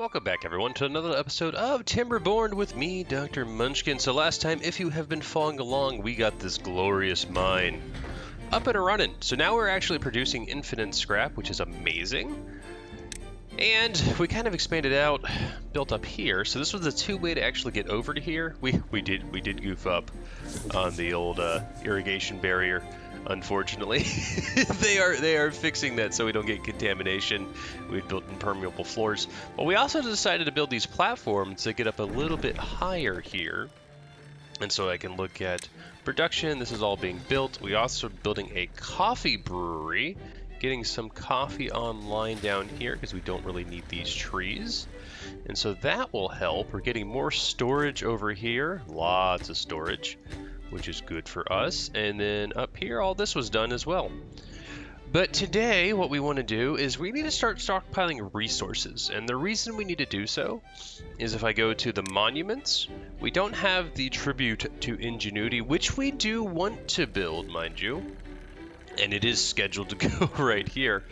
Welcome back, everyone, to another episode of Timberborn with me, Dr. Munchkin. So last time, if you have been following along, we got this glorious mine up and running. So now we're actually producing infinite scrap, which is amazing. And we kind of expanded out, built up here. So this was the two-way to actually get over to here. We did goof up on the old irrigation barrier. Unfortunately, they are fixing that so we don't get contamination. We've built impermeable floors, but we also decided to build these platforms to get up a little bit higher here, and so I can look at production. This is all being built. We also are building a coffee brewery, getting some coffee online down here because we don't really need these trees, and so that will help. We're getting more storage over here, lots of storage, which is good for us. And then up here, all this was done as well. But today, what we want to do is we need to start stockpiling resources. And the reason we need to do so is if I go to the monuments, we don't have the tribute to Ingenuity, which we do want to build, mind you. And it is scheduled to go right here.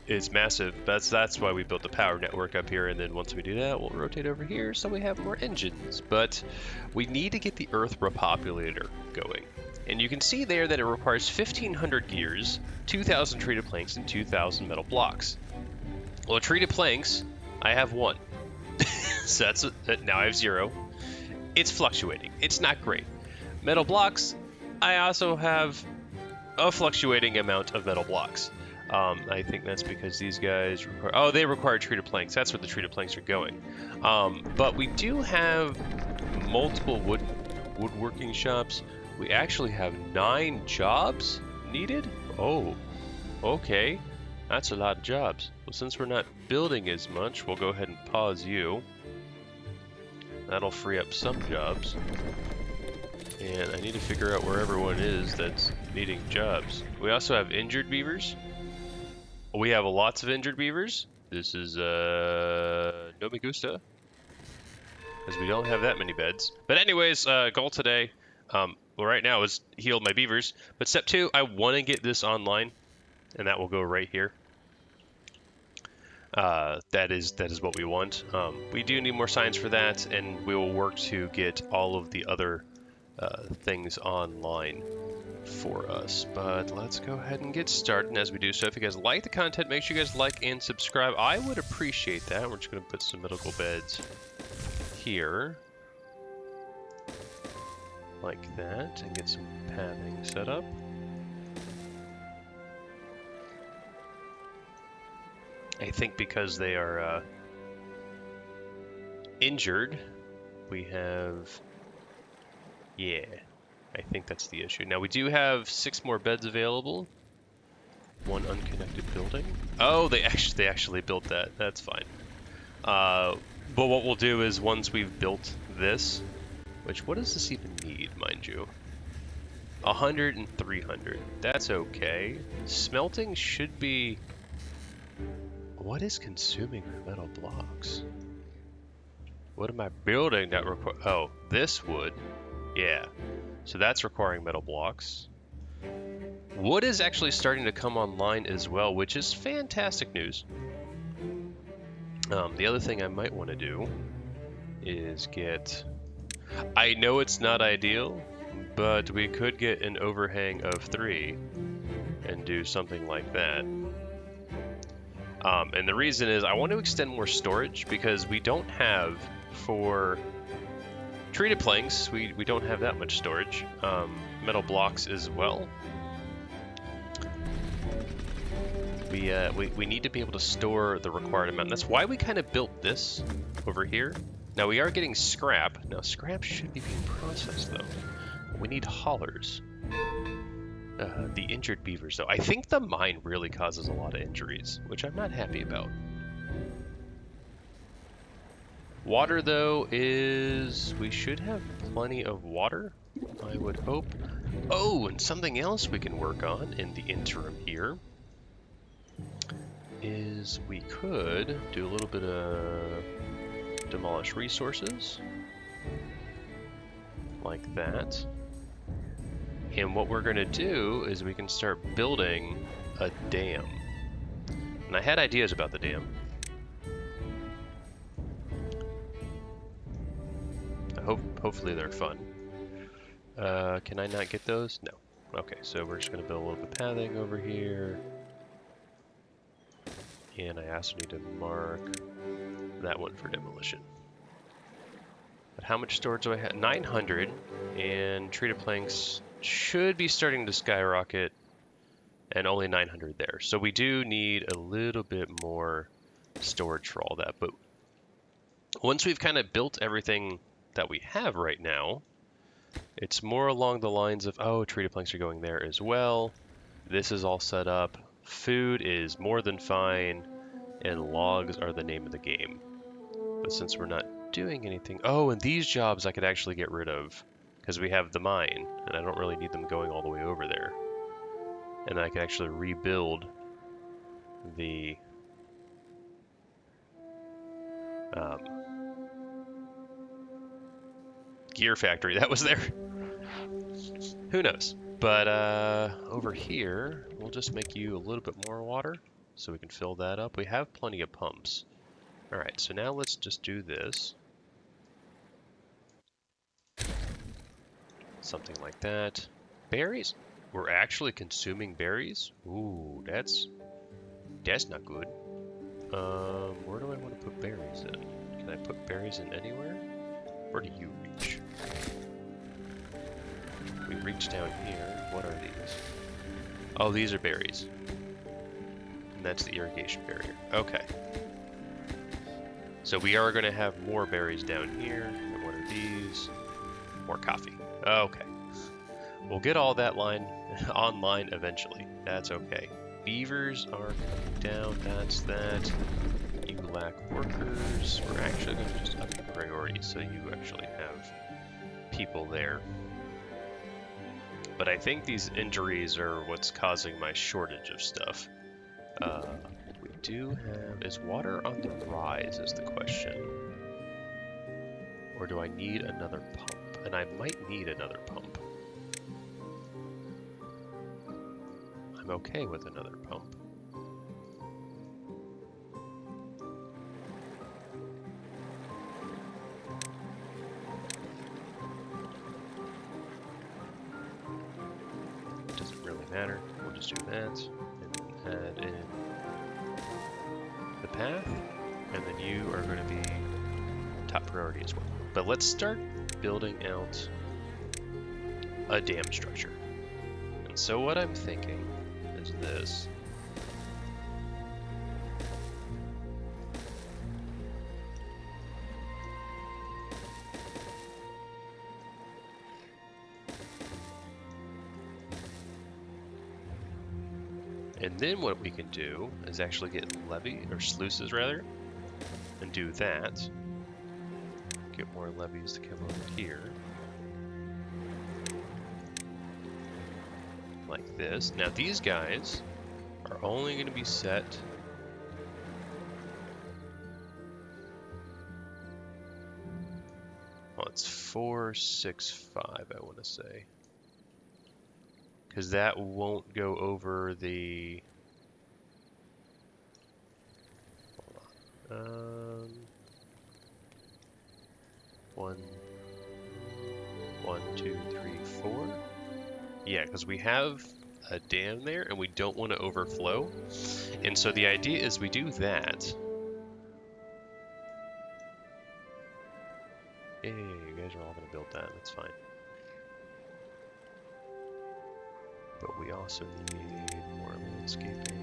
It's massive. That's why we built the power network up here, and then once we do that, we'll rotate over here so we have more engines. But we need to get the Earth repopulator going. And you can see there that it requires 1,500 gears, 2,000 treated planks, and 2,000 metal blocks. Well, treated planks, I have 1. So now I have 0. It's fluctuating. It's not great. Metal blocks, I also have a fluctuating amount of metal blocks. I think that's because these guys require... they require treated planks. That's where the treated planks are going. But we do have multiple woodworking shops. We actually have 9 jobs needed. Oh, okay. That's a lot of jobs. Well, since we're not building as much, we'll go ahead and pause you. That'll free up some jobs. And I need to figure out where everyone is that's needing jobs. We also have injured beavers. We have lots of injured beavers. This is no me gusta, because we don't have that many beds. But anyways, goal today, well, right now is heal my beavers. But step 2, I want to get this online, and that will go right here. That is what we want. We do need more signs for that, and we will work to get all of the other things online for us. But let's go ahead and get started. And as we do so, if you guys like the content, make sure you guys like and subscribe. I would appreciate that. We're just going to put some medical beds here like that and get some pathing set up. I think because they are injured, we have... yeah, I think that's the issue. Now we do have 6 more beds available. 1 unconnected building. Oh, they actually built that. That's fine. But what we'll do is once we've built this, which what does this even need, mind you? 100 and 300. That's okay. Smelting should be... what is consuming our metal blocks? What am I building that require... oh, this wood. Yeah. So that's requiring metal blocks. Wood is actually starting to come online as well, which is fantastic news. The other thing I might want to do is get... I know it's not ideal, but we could get an overhang of 3 and do something like that. And the reason is I want to extend more storage because we don't have for... treated planks, we don't have that much storage. Metal blocks as well. We need to be able to store the required amount. That's why we kind of built this over here. Now we are getting scrap. Now scrap should be being processed though. We need haulers. The injured beavers though. I think the mine really causes a lot of injuries, which I'm not happy about. Water, though, is... we should have plenty of water, I would hope. Oh, and something else we can work on in the interim here is we could do a little bit of demolish resources, like that. And what we're going to do is we can start building a dam. And I had ideas about the dam. hopefully they're fun. Can I not get those? No. Okay, so we're just going to build a little bit of pathing over here. And I also need to mark that one for demolition. But how much storage do I have? 900, and treated planks should be starting to skyrocket, and only 900 there. So we do need a little bit more storage for all that. But once we've kind of built everything that we have right now, it's more along the lines of, oh, treated planks are going there as well. This is all set up. Food is more than fine, and logs are the name of the game. But since we're not doing anything... Oh, and these jobs I could actually get rid of, because we have the mine, and I don't really need them going all the way over there. And I can actually rebuild the... gear factory that was there. Who knows? But over here, we'll just make you a little bit more water so we can fill that up. We have plenty of pumps. All right, so now let's just do this. Something like that. Berries? We're actually consuming berries? Ooh, that's not good. Where do I want to put berries in? Can I put berries in anywhere? Where do you reach? We reach down here. What are these? Oh, these are berries. And that's the irrigation barrier. Okay. So we are going to have more berries down here. And what are these? More coffee. Okay. We'll get all that line online eventually. That's okay. Beavers are coming down. That's that. You lack workers. We're actually going to just up your priority so you actually have people there. But I think these injuries are what's causing my shortage of stuff. We do have... Is water on the rise is the question. Or do I need another pump? And I might need another pump. I'm okay with another pump. Doesn't really matter. We'll just do that. And then add in the path. And then you are going to be top priority as well. But let's start building out a dam structure. And so what I'm thinking is this. And then what we can do is actually get levee, or sluices rather, and do that. Get more levees to come over here. Like this. Now these guys are only going to be set well, it's 465 I want to say, because that won't go over the hold on. 1 2 3 4. Yeah, because we have a dam there and we don't want to overflow. And so the idea is we do that. Hey, you guys are all going to build that. That's fine. But we also need more landscaping.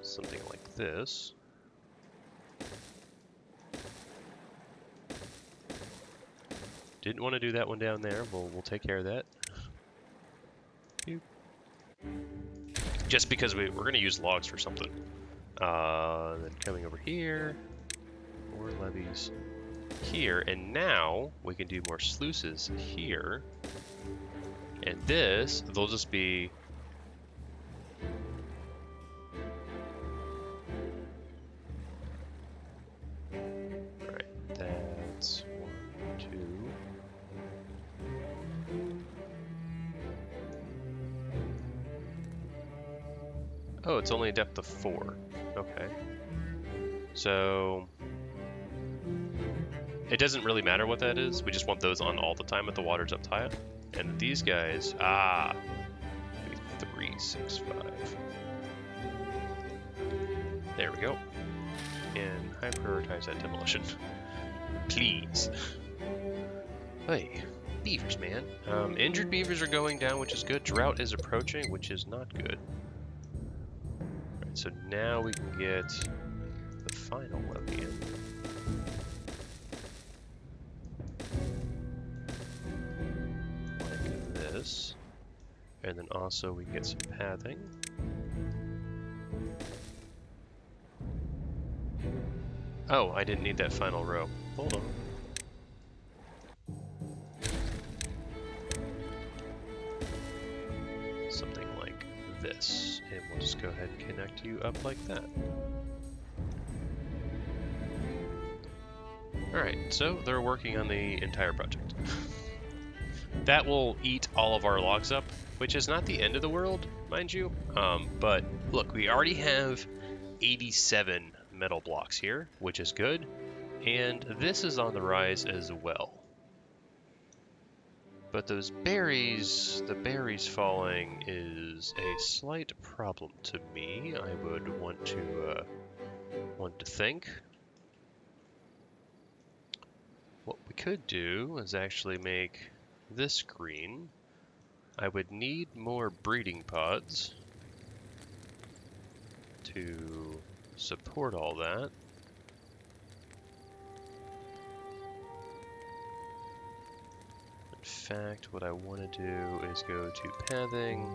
Something like this. Didn't want to do that one down there. We'll take care of that. Just because we're going to use logs for something. Then coming over here, more levees here, and now we can do more sluices here. And this, they'll just be Oh, it's only a depth of 4. Okay. So it doesn't really matter what that is. We just want those on all the time if the water's up high. And these guys, 3, 6, 5. There we go. And high prioritize that demolition. Please. Hey, beavers, man. Injured beavers are going down, which is good. Drought is approaching, which is not good. Alright, so now we can get the final levy in. Like this. And then also we can get some pathing. Oh, I didn't need that final row. Hold on. Something like this. And we'll just go ahead and connect you up like that. Alright, so they're working on the entire project. That will eat all of our logs up, which is not the end of the world, mind you. But look, we already have 87 metal blocks here, which is good. And this is on the rise as well. But those berries, the berries falling is a slight problem to me. I would want to think. What we could do is actually make this green. I would need more breeding pods to support all that. In fact, what I want to do is go to pathing,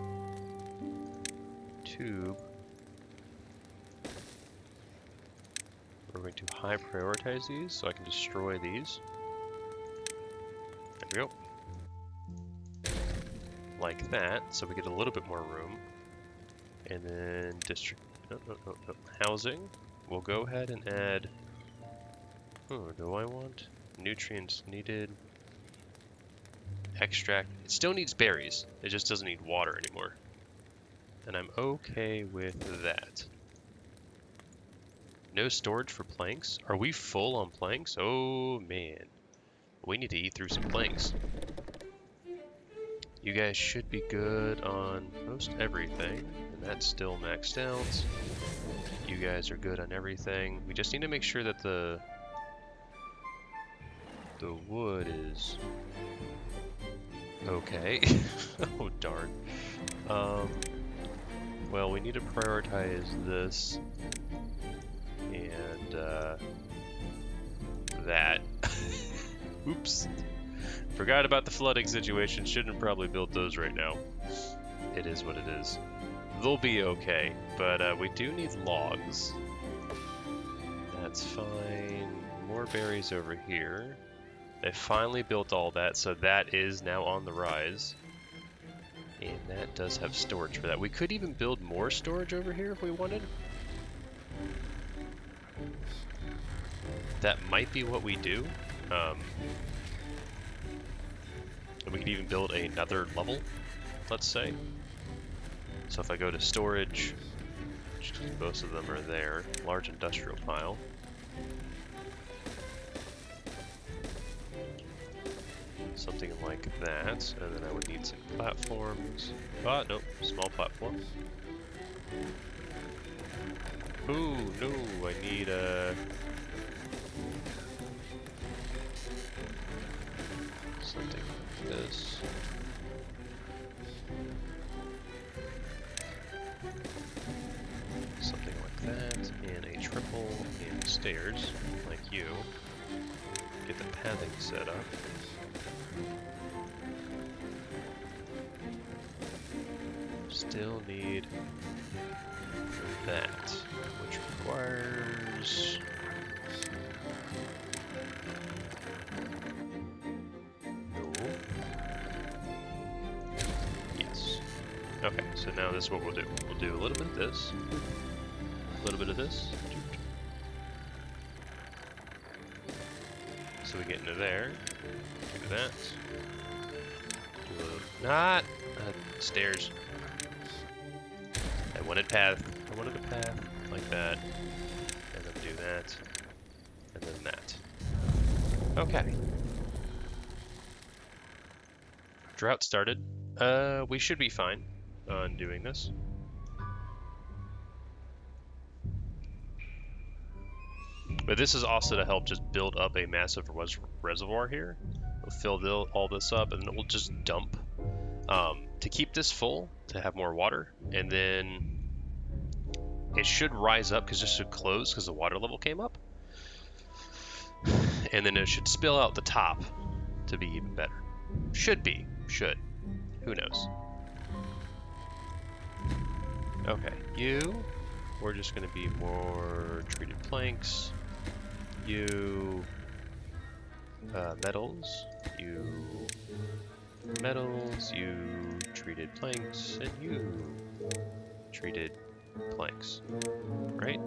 tube. We're going to high prioritize these so I can destroy these. There we go. Like that, so we get a little bit more room. And then housing. We'll go ahead and add. Do I want nutrients needed? Extract. It still needs berries. It just doesn't need water anymore. And I'm okay with that. No storage for planks? Are we full on planks? Oh man. We need to eat through some planks. You guys should be good on most everything, and that's still maxed out. You guys are good on everything. We just need to make sure that the wood is okay. Oh darn. Well, we need to prioritize this and that. Oops. Forgot about the flooding situation. Shouldn't probably build those right now. It is what it is. They'll be okay, but we do need logs. That's fine. More berries over here. They finally built all that, so that is now on the rise. And that does have storage for that. We could even build more storage over here if we wanted. That might be what we do. We could even build another level, let's say. So if I go to storage, most of them are there, large industrial pile. Something like that, and then I would need some platforms. Ah, nope, small platform. Ooh, no, I need something like this. Something like that, and a triple and stairs, like you. Get the pathing set up. Still need that, which requires no. Yes. Okay, so now this is what we'll do. We'll do a little bit of this, a little bit of this. So we get into there. Do that. Do a stairs. I wanted path. I wanted a path like that, and then do that, and then that. Okay. Drought started. We should be fine on doing this. But this is also to help just build up a massive reservoir here. We'll fill all this up, and then we'll just dump to keep this full, to have more water, and then it should rise up because this should close because the water level came up, and then it should spill out the top to be even better. Should. Who knows? Okay, we're just going to be more treated planks. You metals, you treated planks, and you treated planks, right?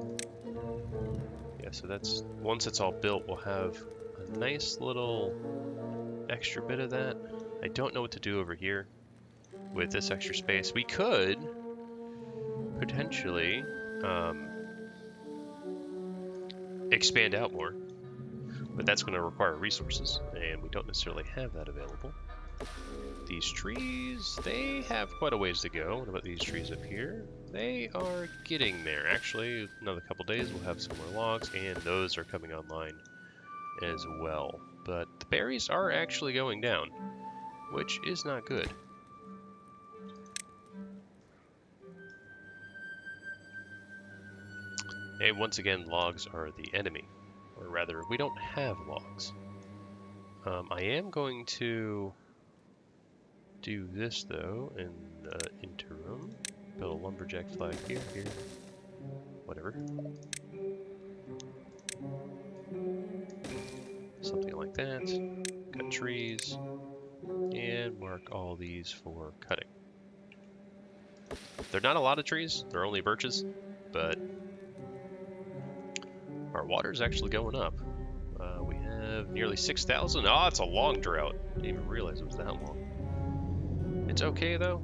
Yeah, so that's, once it's all built, we'll have a nice little extra bit of that. I don't know what to do over here with this extra space. We could potentially expand out more, but that's going to require resources, and we don't necessarily have that available. These trees, they have quite a ways to go. What about these trees up here? They are getting there. Actually, another couple days we'll have some more logs, and those are coming online as well. But the berries are actually going down, which is not good. And once again, logs are the enemy. Or rather, we don't have logs. I am going to do this, though, in the interim. Build a lumberjack flag here, whatever. Something like that. Cut trees. And mark all these for cutting. They're not a lot of trees. They're only birches, but our water is actually going up. We have nearly 6,000. Oh, it's a long drought. Didn't even realize it was that long. It's okay, though.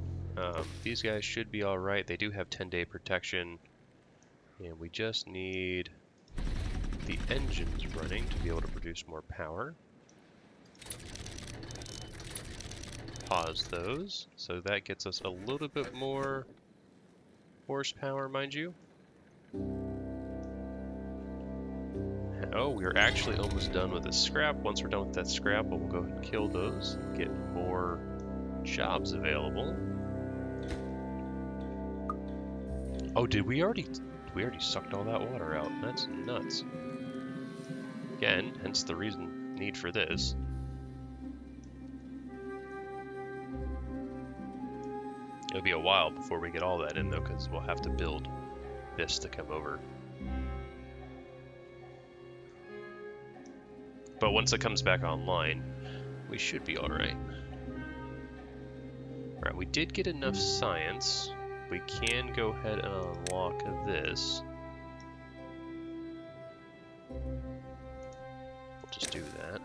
These guys should be all right. They do have 10-day protection, and we just need the engines running to be able to produce more power. Pause those, so that gets us a little bit more horsepower, mind you. Oh, we're actually almost done with the scrap. Once we're done with that scrap, we'll go ahead and kill those and get more jobs available. Oh, did we already sucked all that water out? That's nuts. Again, hence the need for this. It'll be a while before we get all that in, though, because we'll have to build this to come over. But once it comes back online, we should be alright. Alright, we did get enough science. We can go ahead and unlock this. We'll just do that.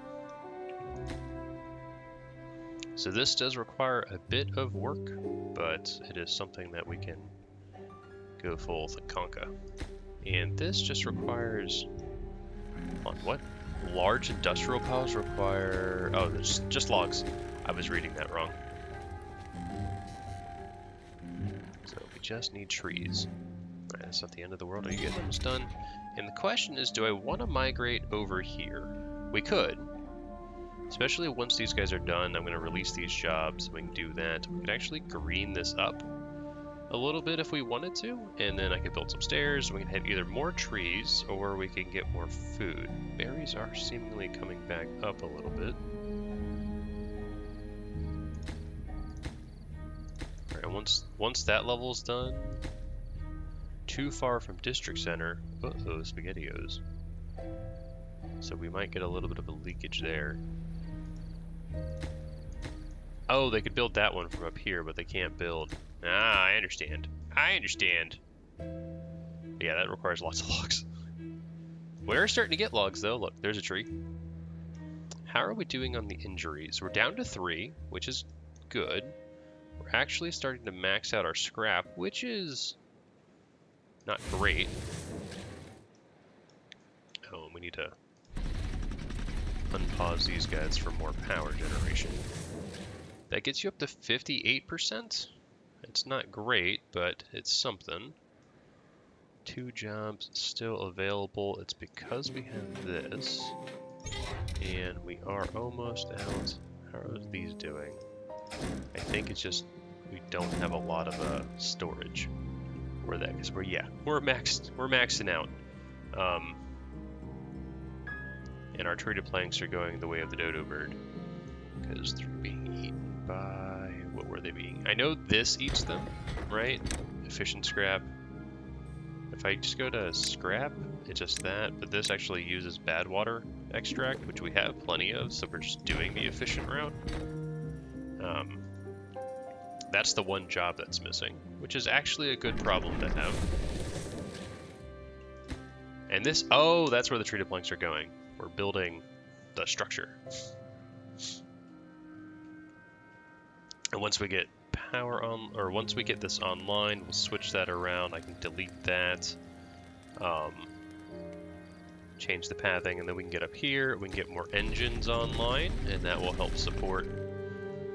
So this does require a bit of work, but it is something that we can go full with Conca. And this just requires... on what? Large industrial piles require... oh, there's just logs. I was reading that wrong. So we just need trees. Alright, that's not the end of the world. Are you getting almost done? And the question is, do I want to migrate over here? We could. Especially once these guys are done, I'm going to release these jobs. We can do that. We could actually green this up a little bit if we wanted to, and then I could build some stairs. We can have either more trees or we can get more food. Berries are seemingly coming back up a little bit. Alright, once that level's done, too far from district center. Uh-oh, SpaghettiOs. So we might get a little bit of a leakage there. Oh, they could build that one from up here, but they can't build. Ah, I understand. Yeah, that requires lots of logs. We're starting to get logs, though. Look, there's a tree. How are we doing on the injuries? We're down to 3, which is good. We're actually starting to max out our scrap, which is Not great. Oh, and we need to unpause these guys for more power generation. That gets you up to 58%. It's not great, but it's something. 2 jobs still available. It's because we have this. And we are almost out. How are these doing? I think it's just we don't have a lot of storage for that because we're maxing out. And our treated planks are going the way of the dodo bird because they're being eaten by what were they being? I know this eats them, right? Efficient scrap. If I just go to scrap, it's just that, but this actually uses bad water extract, which we have plenty of, so we're just doing the efficient route. That's the one job that's missing, which is actually a good problem to have. And this, oh, that's where the treated planks are going. We're building the structure. And once we get power on, or once we get this online, we'll switch that around. I can delete that. Change the pathing, and then we can get up here. We can get more engines online, and that will help support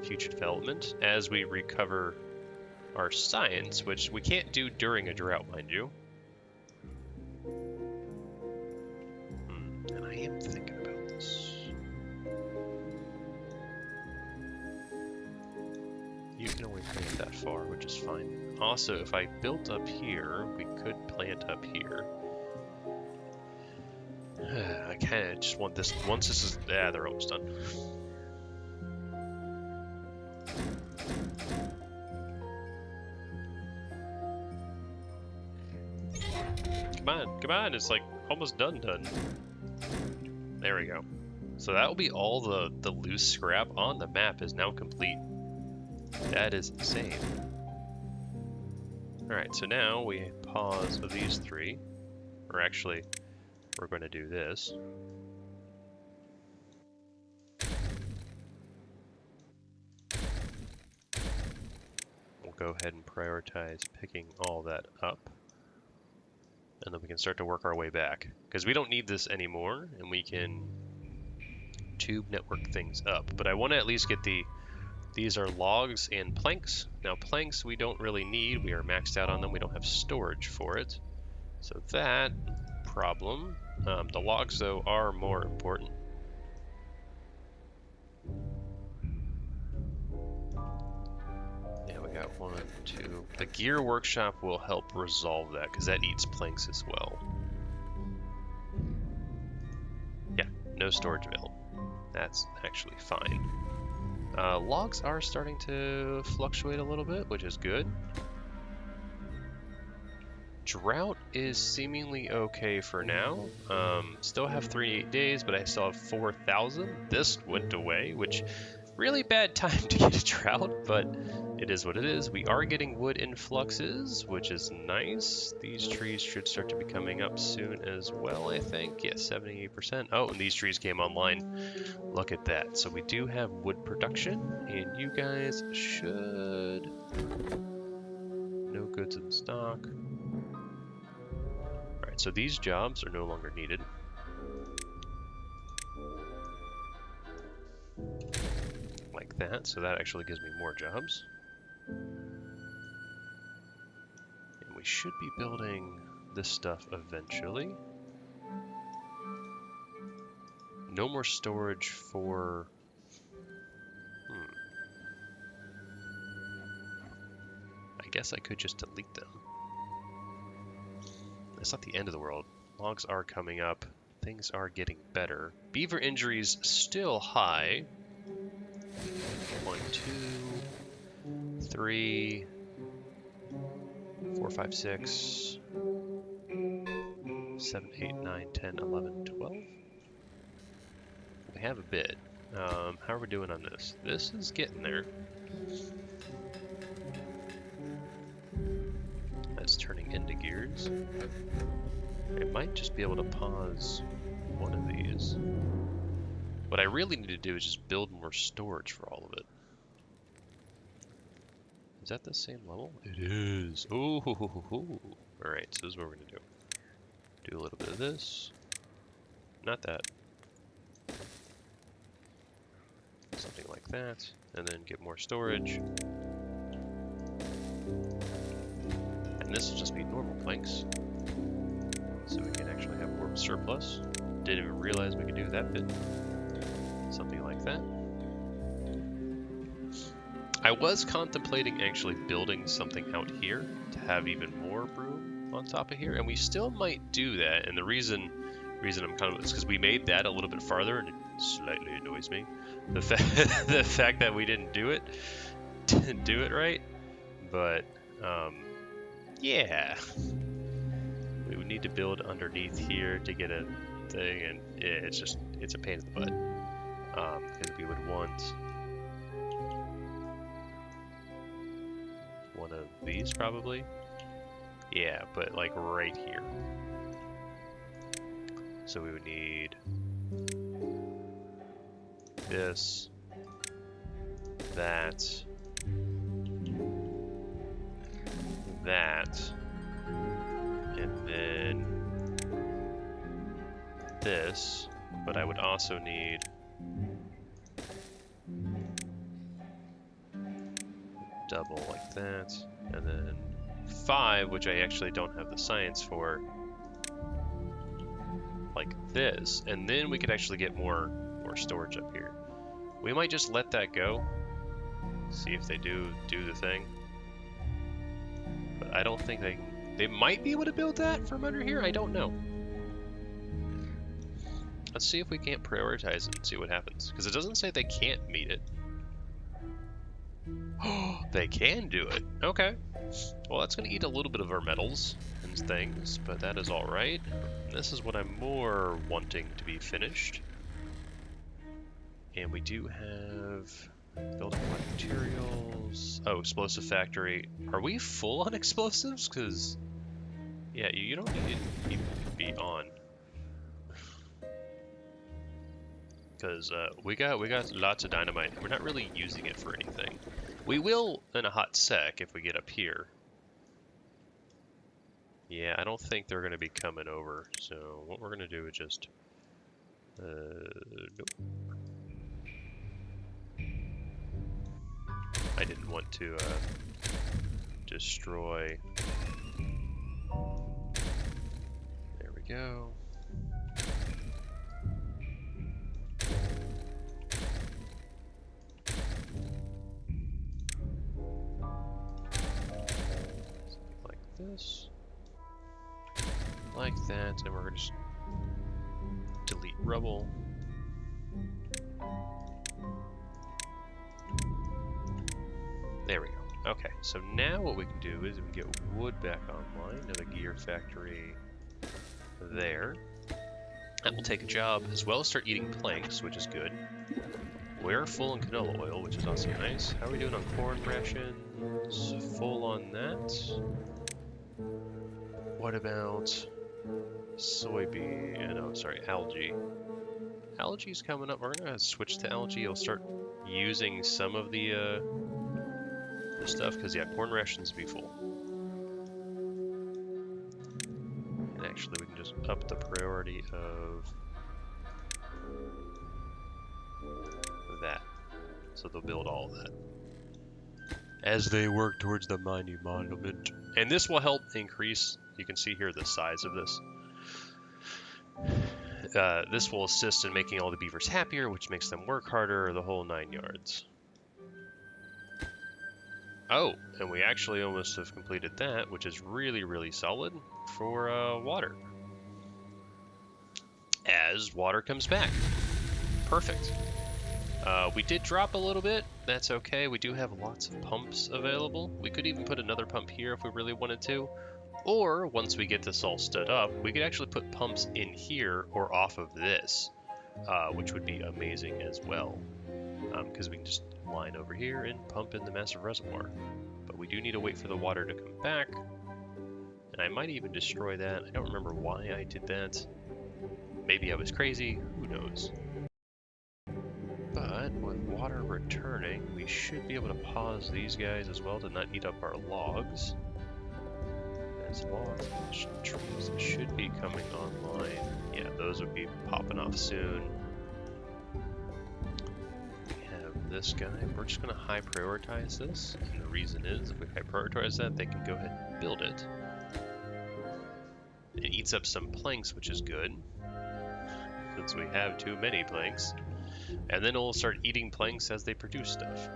future development as we recover our science, which we can't do during a drought, mind you. And I am thinking about this. You can only plant that far, which is fine. Also, if I built up here, we could plant up here. I kind of just want this. Once this is, yeah, they're almost done. Come on, it's like almost done. There we go. So that will be all the loose scrap on the map is now complete. That is insane. Alright, so now we pause these 3. Or actually, we're going to do this. We'll go ahead and prioritize picking all that up. And then we can start to work our way back. Because we don't need this anymore, and we can tube network things up. But I want to at least get these are logs and planks. Now planks we don't really need. We are maxed out on them. We don't have storage for it. So that problem. The logs though are more important. Yeah, we got 1, 2. The gear workshop will help resolve that because that eats planks as well. Yeah, no storage available. That's actually fine. Logs are starting to fluctuate a little bit, which is good. Drought is seemingly okay for now. Still have 38 days, but I still have 4,000. This went away, which really bad time to get a drought, but it is what it is. We are getting wood influxes, which is nice. These trees should start to be coming up soon as well, I think. Yeah, 78%. Oh, and these trees came online. Look at that. So we do have wood production, and you guys should... No goods in stock. Alright, so these jobs are no longer needed. Like that, so that actually gives me more jobs. And we should be building this stuff eventually. No more storage for... I guess I could just delete them. That's not the end of the world. Logs are coming up. Things are getting better. Beaver injuries still high. 1, 2, 3, 4, 5, 6, 7, 8, 9, 10, 11, 12. We have a bit. How are we doing on this? This is getting there. That's turning into gears. I might just be able to pause one of these. What I really need to do is just build more storage for all of it. Is that the same level? It is. Ooh, Alright, so this is what we're going to do. Do a little bit of this. Not that. Something like that. And then get more storage. And this will just be normal planks. So we can actually have more surplus. Didn't even realize we could do that bit. Something like that. I was contemplating actually building something out here to have even more room on top of here, and we still might do that. And the reason I'm kind of is because we made that a little bit farther, and it slightly annoys me. The the fact that we didn't do it right. But yeah, we would need to build underneath here to get a thing, and yeah, it's a pain in the butt. Because we would want one of these probably. Yeah, but like right here. So we would need this, that, and then this, but I would also need double like that, and then 5, which I actually don't have the science for, like this, and then we could actually get more storage up here. We might just let that go, see if they do the thing. But I don't think they might be able to build that from under here. I don't know. Let's see if we can't prioritize it and see what happens, because it doesn't say they can't meet it. Oh, they can do it. Okay. Well, that's going to eat a little bit of our metals and things, but that is all right. This is what I'm more wanting to be finished. And we do have building black materials. Oh, explosive factory. Are we full on explosives? Because, yeah, you don't need it to be on. Because we got lots of dynamite. We're not really using it for anything. We will in a hot sec if we get up here. Yeah, I don't think they're going to be coming over. So what we're going to do is just... nope. I didn't want to destroy. There we go. Something like this. Like that, and we're going to just delete rubble. There we go. Okay, so now what we can do is we can get wood back online, another gear factory there. That will take a job, as well as start eating planks, which is good. We're full on canola oil, which is also nice. How are we doing on corn rations? Full on that. What about soybean? Oh, sorry, algae. Algae's coming up. We're gonna switch to algae. I'll start using some of the stuff, because yeah, corn rations be full. And actually we can just up the priority of that, so they'll build all of that as they work towards the mining monument. And this will help increase, you can see here the size of this. This will assist in making all the beavers happier, which makes them work harder, the whole 9 yards. Oh, and we actually almost have completed that, which is really, really solid for water. As water comes back. Perfect. We did drop a little bit. That's okay. We do have lots of pumps available. We could even put another pump here if we really wanted to. Or, once we get this all stood up, we could actually put pumps in here or off of this, which would be amazing as well. Because we can just line over here and pump in the massive reservoir. But we do need to wait for the water to come back. And I might even destroy that. I don't remember why I did that. Maybe I was crazy. Who knows? But with water returning, we should be able to pause these guys as well to not eat up our logs. Prioritize logs and trees that should be coming online. Yeah, those would be popping off soon. We have this guy. We're just going to high prioritize this. And the reason is, if we high prioritize that, they can go ahead and build it. It eats up some planks, which is good, since we have too many planks. And then it'll start eating planks as they produce stuff.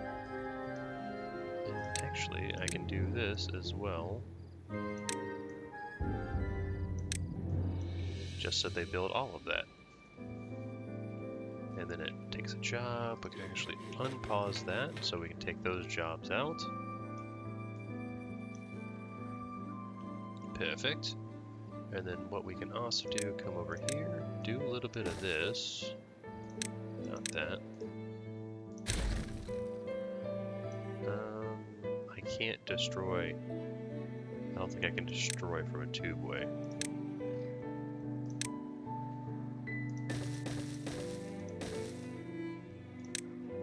And actually, I can do this as well. Just so they build all of that. And then it takes a job. We can actually unpause that so we can take those jobs out. Perfect. And then what we can also do, come over here, do a little bit of this. Not that. I can't destroy. I don't think I can destroy from a tubeway.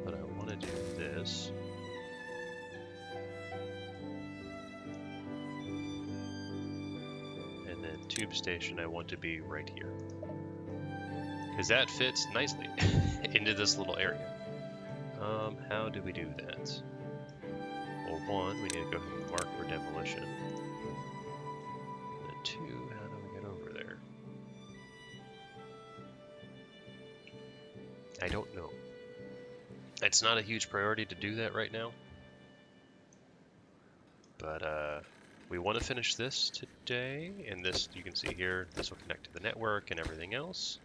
But I want to do this. And then tube station I want to be right here. Because that fits nicely into this little area. How do we do that? Well, one, we need to go ahead and mark for demolition. And then two, how do we get over there? I don't know. It's not a huge priority to do that right now. But we want to finish this today, and this, you can see here, this will connect to the network and everything else.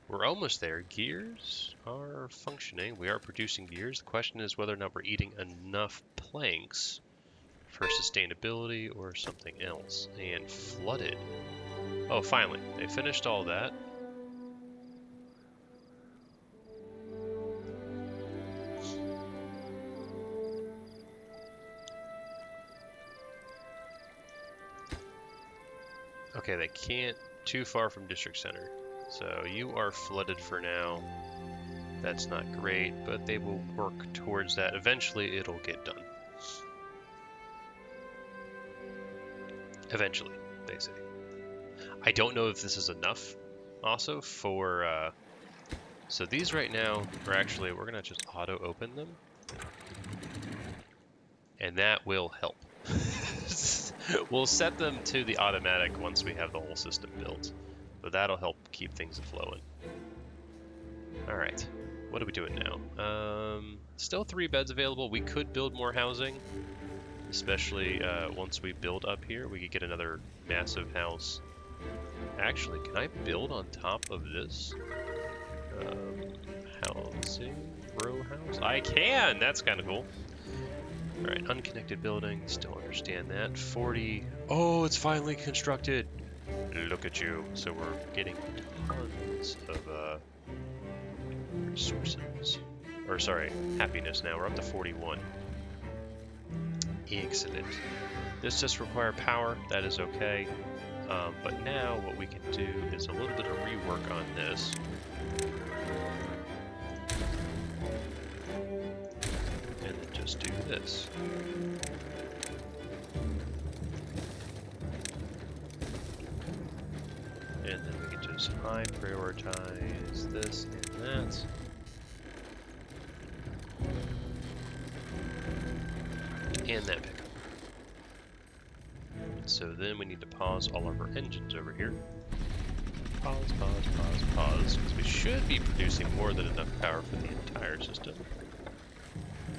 We're almost there. Gears are functioning. We are producing gears. The question is whether or not we're eating enough planks for sustainability or something else. And flooded. Oh, finally. They finished all that. Okay, they can't too far from district center. So you are flooded for now. That's not great, but they will work towards that. Eventually, it'll get done. Eventually, they say. I don't know if this is enough also for... so these right now are actually... We're going to just auto-open them. And that will help. We'll set them to the automatic once we have the whole system built. But that'll help keep things flowing. Alright, what are we doing now? Still 3 beds available. We could build more housing, especially once we build up here. We could get another massive house. Actually, can I build on top of this? Housing, row house? I can! That's kind of cool. Alright, unconnected building. Still understand that. 40. Oh, it's finally constructed! Look at you. So we're getting tons of resources. Or sorry, happiness now. We're up to 41. Excellent. This does require power. That is okay. But now what we can do is a little bit of rework on this. And then just do this. And then we can just high prioritize this and that. And that pickup. So then we need to pause all of our engines over here. Pause, because we should be producing more than enough power for the entire system.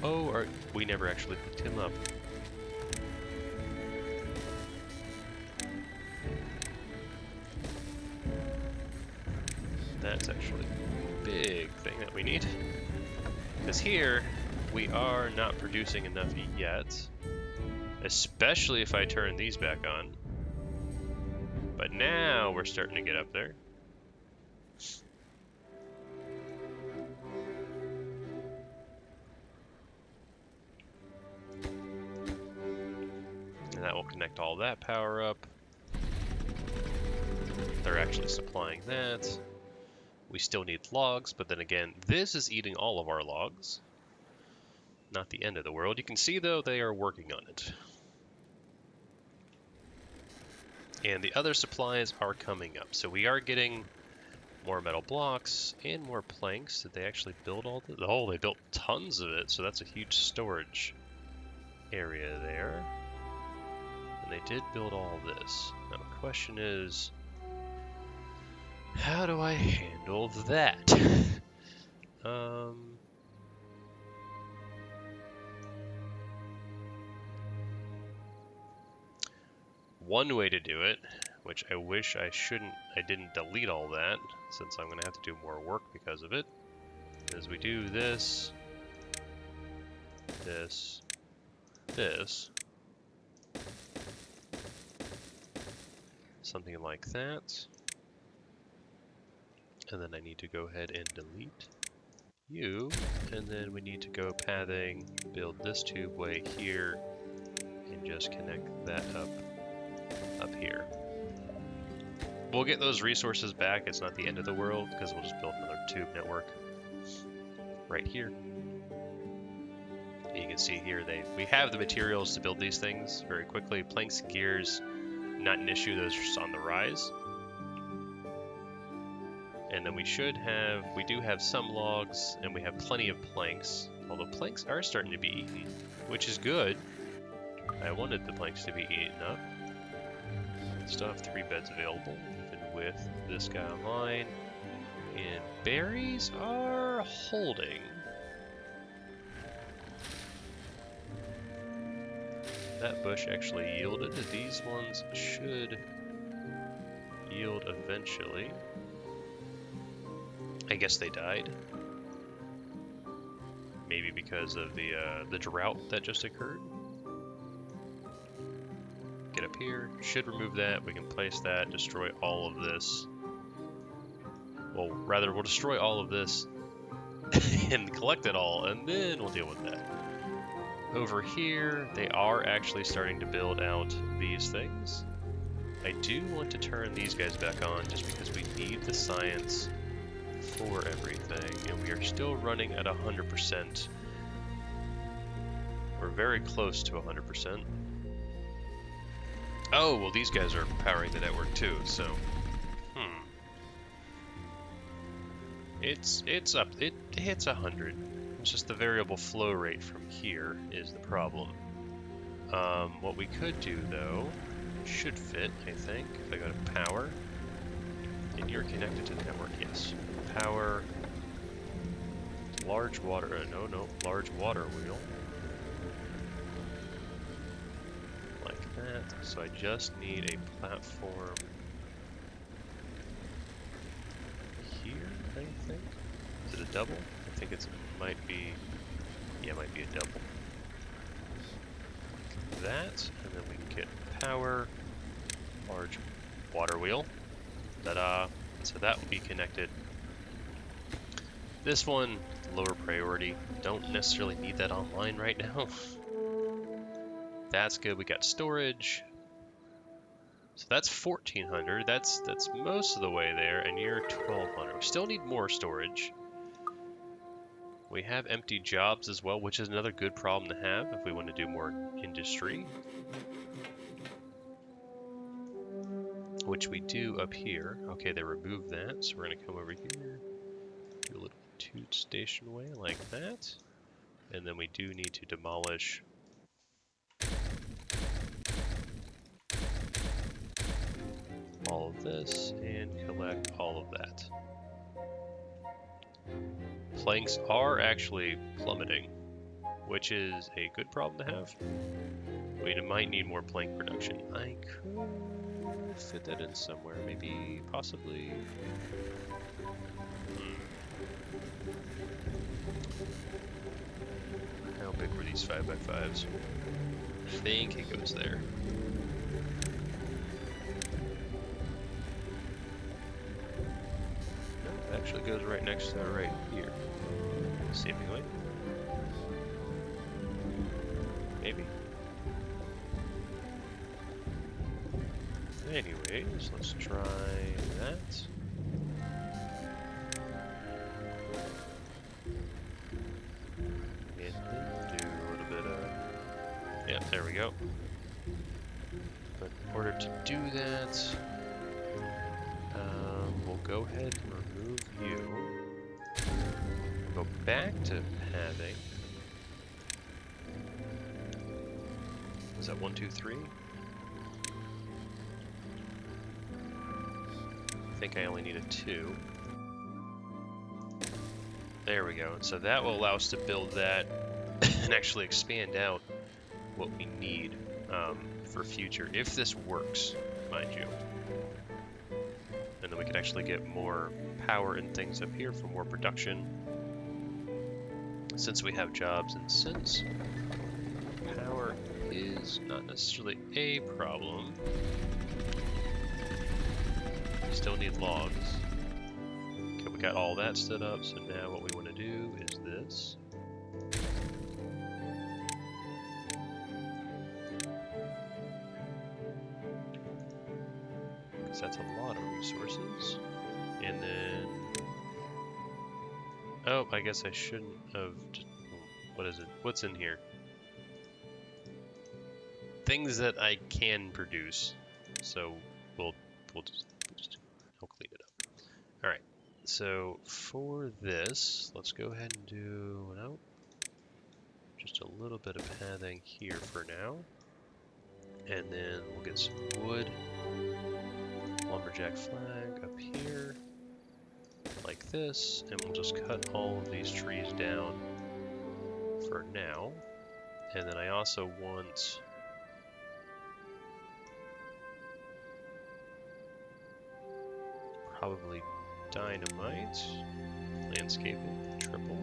Oh, we never actually picked him up. That's actually a big thing that we need. Because here, we are not producing enough yet. Especially if I turn these back on. But now we're starting to get up there. And that will connect all that power up. They're actually supplying that. We still need logs, but then again, this is eating all of our logs. Not the end of the world. You can see, though, they are working on it. And the other supplies are coming up. So we are getting more metal blocks and more planks. Did they actually build all this? Oh, they built tons of it. So that's a huge storage area there. And they did build all this. Now the question is, how do I handle that? One way to do it, which I wish I didn't delete all that, since I'm gonna have to do more work because of it, is we do this, this, this, something like that, and then I need to go ahead and delete you, and then we need to go pathing, build this tube way here, and just connect that up here. We'll get those resources back. It's not the end of the world because we'll just build another tube network right here. You can see here we have the materials to build these things very quickly. Planks and gears, not an issue. Those are just on the rise. And then we do have some logs, and we have plenty of planks. Although planks are starting to be eaten, which is good. I wanted the planks to be eaten up. Still have 3 beds available, even with this guy online. And berries are holding. That bush actually yielded. These ones should yield eventually. I guess they died. Maybe because of the drought that just occurred. Get up here, should remove that, we can place that, destroy all of this. Well, rather, we'll destroy all of this and collect it all, and then we'll deal with that. Over here, they are actually starting to build out these things. I do want to turn these guys back on just because we need the science for everything, and we are still running at 100%. We're very close to 100%. Oh, well, these guys are powering the network too, so... It's up. It hits 100. It's just the variable flow rate from here is the problem. What we could do, though, should fit, I think, if I go to power. And you're connected to the network, yes. Power... Large water... large water wheel. That. So I just need a platform here, I think. Is it a double? I think it might be, yeah, it might be a double. Like that, and then we can get power, large water wheel. Ta-da! So that will be connected. This one, lower priority. Don't necessarily need that online right now. That's good. We got storage. So that's 1,400. That's most of the way there, and you're 1,200. We still need more storage. We have empty jobs as well, which is another good problem to have if we want to do more industry. Which we do up here. Okay, they removed that, so we're going to come over here. Do a little toot station way like that. And then we do need to demolish all of this and collect all of that. Planks are actually plummeting, which is a good problem to have. We might need more plank production. I could fit that in somewhere, maybe, possibly. How big were these 5x5s? I think it goes there. No, it actually goes right next to it right here. Seemingly. Maybe. Anyways, let's try that. And then do a little bit of... Yeah, there we go. But in order order to do that, we'll go ahead and remove you. We'll go back to having. Is that 1, 2, 3? I think I only needed 2. There we go. So that will allow us to build that and actually expand out what we need for future, if this works, mind you. And then we can actually get more power and things up here for more production. Since we have jobs and since power is not necessarily a problem, we still need logs. Okay, we got all that set up, so now what we want to do is this. Because that's a lot of resources. And then... oh, I guess I shouldn't have... just, what is it? What's in here? Things that I can produce. So we'll just I'll clean it up. All right. So for this, let's go ahead and do just a little bit of pathing here for now, and then we'll get some wood. Lumberjack flag up here, like this, and we'll just cut all of these trees down for now. And then I also want probably dynamite, landscaping, triple.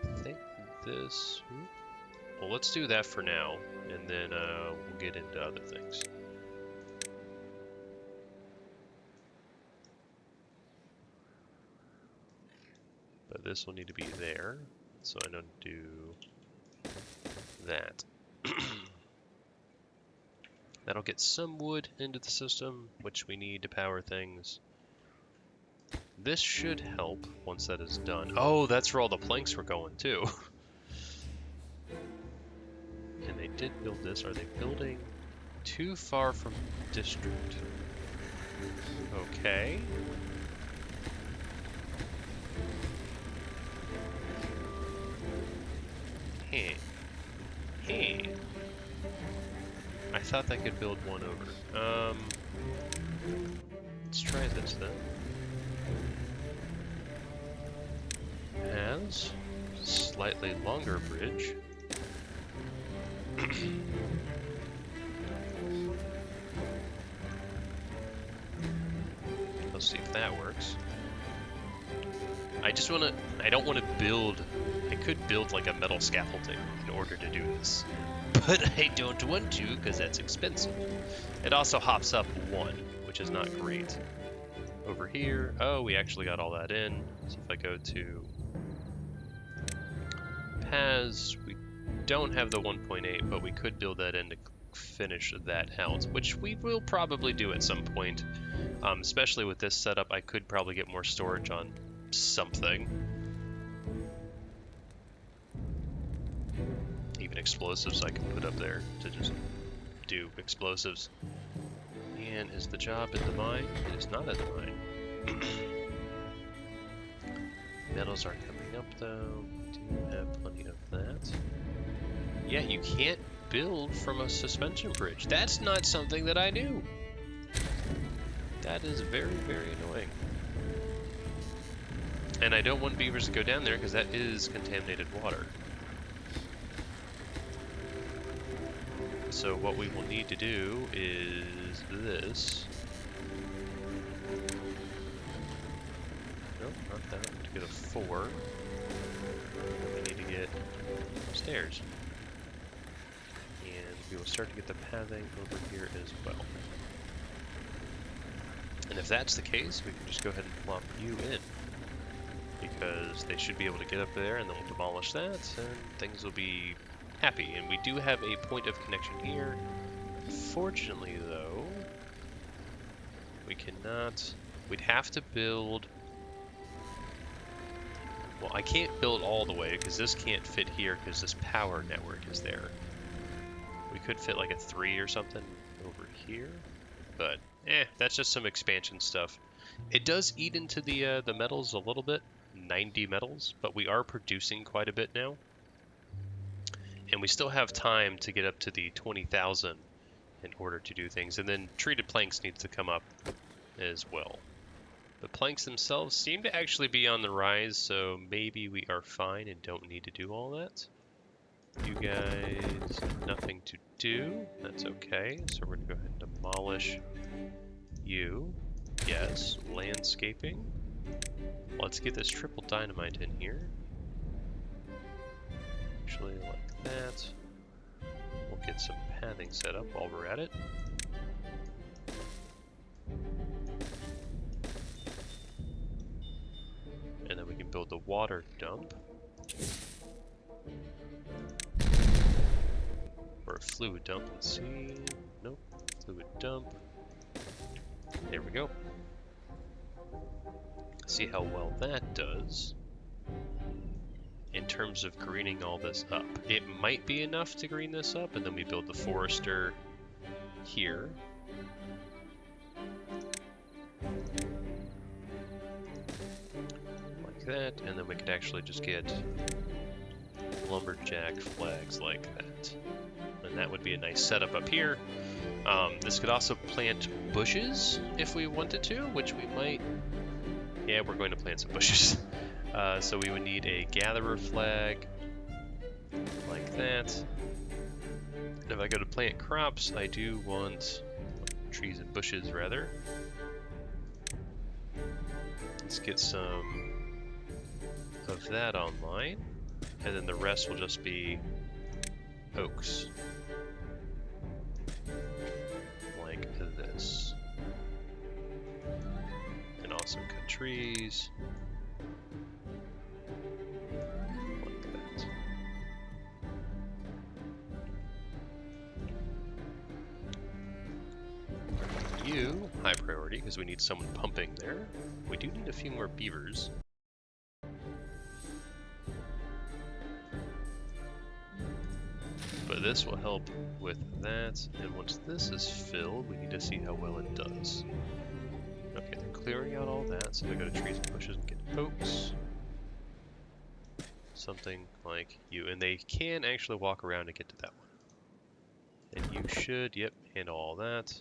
I think this, well, let's do that for now, and then we'll get into other things. But this will need to be there, so I don't do that. That'll get some wood into the system, which we need to power things. This should help once that is done. Oh, that's where all the planks were going too. And they did build this. Are they building too far from district? Okay. Hey. Hey. I thought they could build one over. Let's try this then. Has slightly longer bridge. Let's see if that works. I don't want to build, I could build like a metal scaffolding in order to do this. But I don't want to because that's expensive. It also hops up 1, which is not great. Over here, oh, we actually got all that in. So if I go to paths, we don't have the 1.8, but we could build that in to finish that out, which we will probably do at some point. Especially with this setup, I could probably get more storage on something. Even explosives I can put up there to just do explosives. And is the job in the mine? It is not in the mine. Metals are coming up though. We do have plenty of that. Yeah, you can't build from a suspension bridge. That's not something that I knew. That is very, very annoying. And I don't want beavers to go down there because that is contaminated water. So what we will need to do is this. Nope, not that. We need to get a 4. And we need to get stairs. And we will start to get the pathing over here as well. And if that's the case, we can just go ahead and plop you in. Because they should be able to get up there and then we'll demolish that and things will be happy. And we do have a point of connection here. Fortunately though, we cannot, we'd have to build, well, I can't build all the way because this can't fit here because this power network is there. We could fit like a 3 or something over here, but that's just some expansion stuff. It does eat into the metals a little bit, 90 metals, but we are producing quite a bit now. And we still have time to get up to the 20,000 in order to do things. And then treated planks needs to come up as well. The planks themselves seem to actually be on the rise, so maybe we are fine and don't need to do all that. You guys, nothing to do. That's okay. So we're going to go ahead and demolish you. Yes, landscaping. Let's get this triple dynamite in here. Actually, like that. We'll get some pathing set up while we're at it. And then we can build the water dump. Or a fluid dump, let's see. Nope, fluid dump. There we go. See how well that does in terms of greening all this up. It might be enough to green this up, and then we build the forester here. Like that, and then we could actually just get lumberjack flags like that. And that would be a nice setup up here. This could also plant bushes if we wanted to, which we might. Yeah, we're going to plant some bushes. So we would need a gatherer flag like that. And if I go to plant crops, I do want trees and bushes rather. Let's get some of that online. And then the rest will just be oaks. Like this. And also cut trees. Like that. You, high priority, because we need someone pumping there. We do need a few more beavers. But this will help with that, and once this is filled, we need to see how well it does. Okay, they're clearing out all that, so they go to trees and bushes and get oaks. Something like you, and they can actually walk around to get to that one. And you should, yep, handle all that.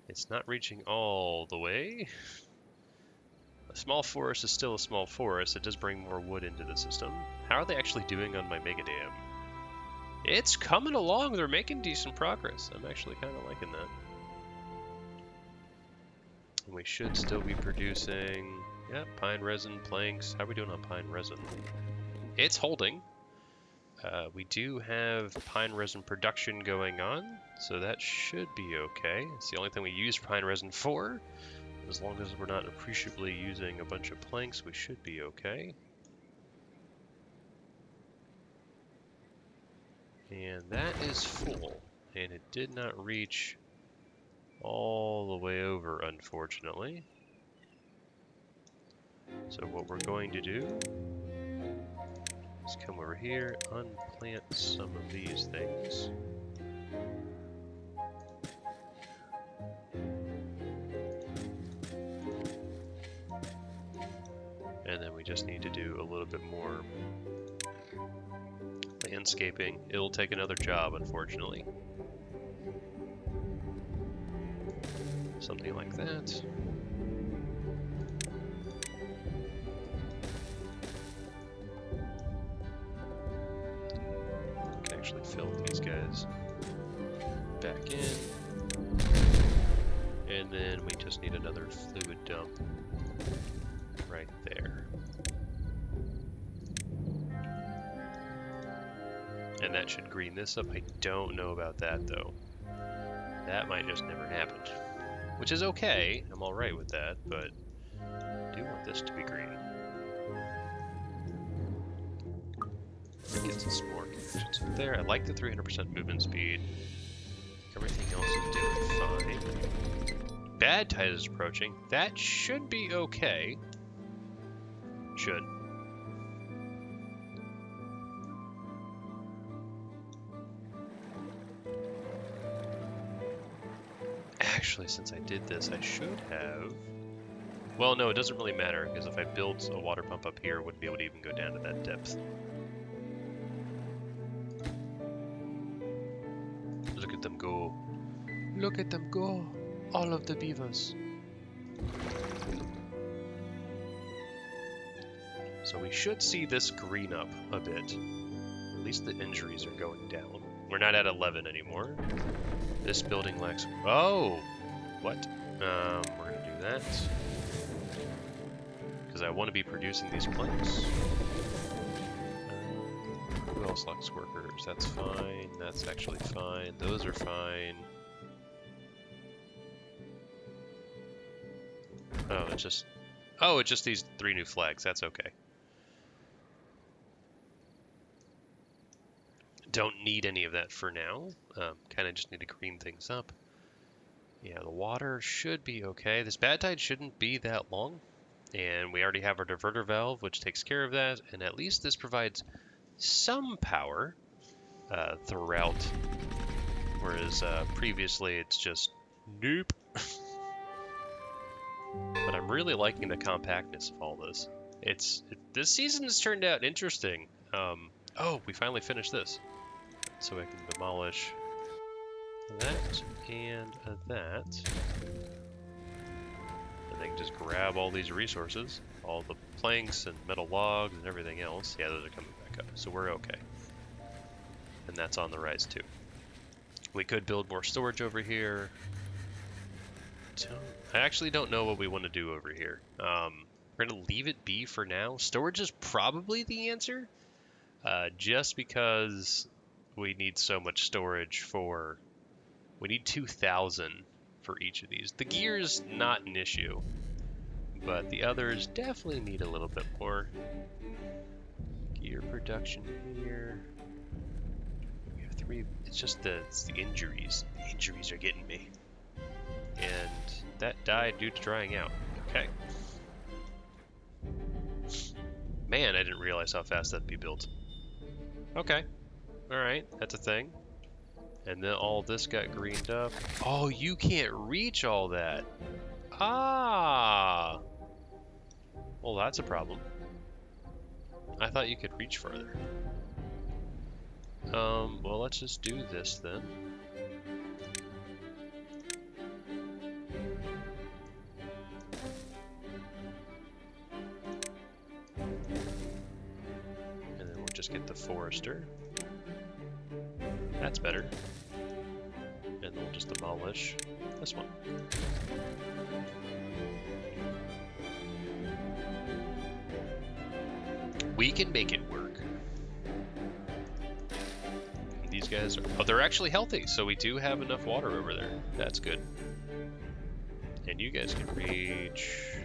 It's not reaching all the way. A small forest is still a small forest. It does bring more wood into the system. How are they actually doing on my mega dam? It's coming along. They're making decent progress. I'm actually kind of liking that. And we should still be producing, yeah, pine resin, planks. How are we doing on pine resin? It's holding. We do have pine resin production going on, so that should be okay. It's the only thing we use pine resin for. As long as we're not appreciably using a bunch of planks, we should be okay. And that is full, and it did not reach all the way over, unfortunately. So what we're going to do is come over here, unplant some of these things. And then we just need to do a little bit more landscaping. It'll take another job, unfortunately. Something like that. We can actually fill these guys back in. And then we just need another fluid dump right there. And that should green this up. I don't know about that though. That might just never happen. Which is okay. I'm alright with that, but I do want this to be green. Get some more connections up there. I like the 300% movement speed. Everything else is doing fine. Badtide is approaching. That should be okay. Should. Actually, since I did this, I should have... Well, no, it doesn't really matter, because if I built a water pump up here, I wouldn't be able to even go down to that depth. Look at them go. Look at them go. All of the beavers. So we should see this green up a bit. At least the injuries are going down. We're not at 11 anymore. This building lacks... Oh! What? We're going to do that. Because I want to be producing these planks. Who else lacks workers? That's fine. That's actually fine. Those are fine. Oh, it's just... Oh, it's just these 3 new flags. That's okay. Don't need any of that for now. Kind of just need to green things up. Yeah, the water should be okay. This Badtide shouldn't be that long. And we already have our diverter valve, which takes care of that. And at least this provides some power throughout. Whereas previously it's just nope. But I'm really liking the compactness of all this. This season has turned out interesting. Oh, we finally finished this. So I can demolish that and that. And then just grab all these resources, all the planks and metal logs and everything else. Yeah, those are coming back up, so we're okay. And that's on the rise too. We could build more storage over here. I actually don't know what we want to do over here. We're going to leave it be for now. Storage is probably the answer, just because we need so much storage for... We need 2,000 for each of these. The gear's not an issue, but the others definitely need a little bit more. Gear production here. We have 3. It's just it's the injuries. The injuries are getting me. And that died due to drying out. Okay. Man, I didn't realize how fast that'd be built. Okay. Alright, that's a thing. And then all this got greened up. Oh, you can't reach all that. Ah! Well, that's a problem. I thought you could reach further. Well, let's just do this then. And then we'll just get the Forester. That's better. And we'll just demolish this one. We can make it work. These guys are... Oh, they're actually healthy, so we do have enough water over there. That's good. And you guys can reach...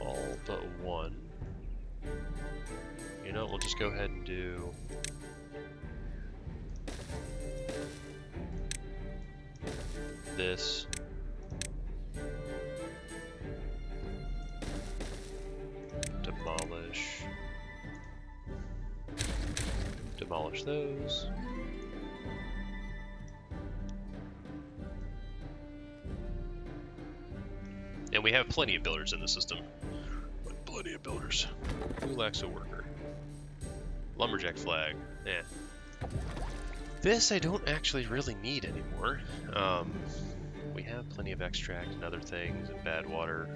all but one. You know, we'll just go ahead and do... this. Demolish those. And we have plenty of builders in the system. Plenty of builders. Who lacks a worker? Lumberjack flag. Eh. This I don't actually really need anymore. We have plenty of extract and other things and bad water.